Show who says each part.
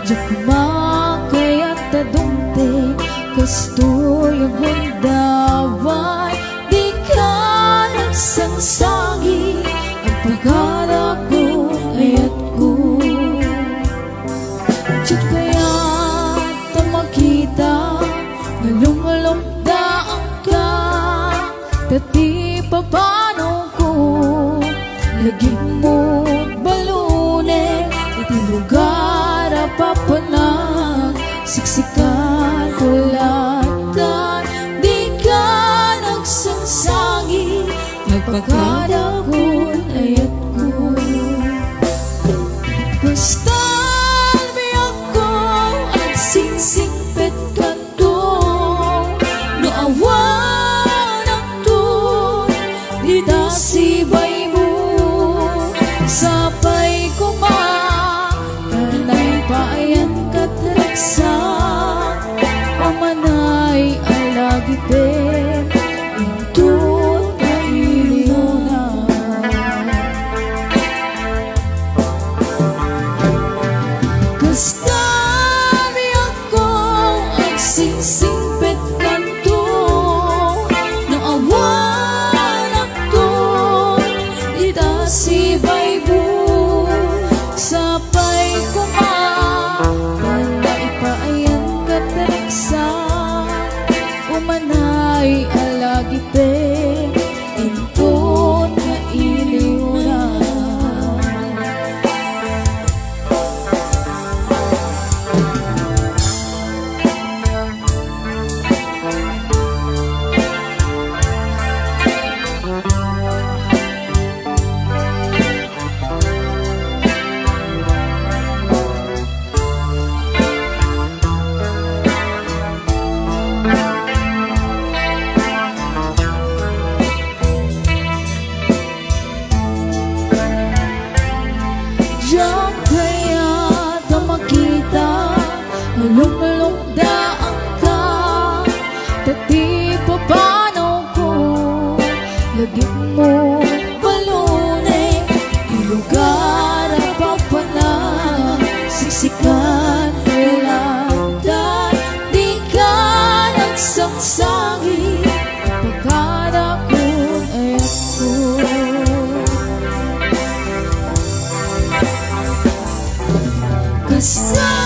Speaker 1: Diyak kumakayat tadungte kastoy ang gundaway. Di ka nagsangsangi ang pagharap ko ayat ko. Diyak kaya't ta makita na lumulumdaan ka. Tati paano ko lagi mo balune. Iti lugar papanag siksikan kulatan. Di ka nagsangsangi nagpagkadagon ayat ko. Basta biyak ko at singsingpet kanto naawan ang to. Di dasibay mo sapay ko tanay paayan katraksa. Pamanay alagi pen intut kailiw na. Kasta biyak ko ang singsingpet kanto naawan ako. Di dasibay mo sapay ko tanay paayan katraksa. Umanay alagi pen intut kailiw na. Diyan kaya ta makita lumulumdaan ka. Tati paano ko lagi mo balune. Ilugar ang papanag siksikan kulatan. Di ka nagsangsangi pagkadakon ayat ko. Kasa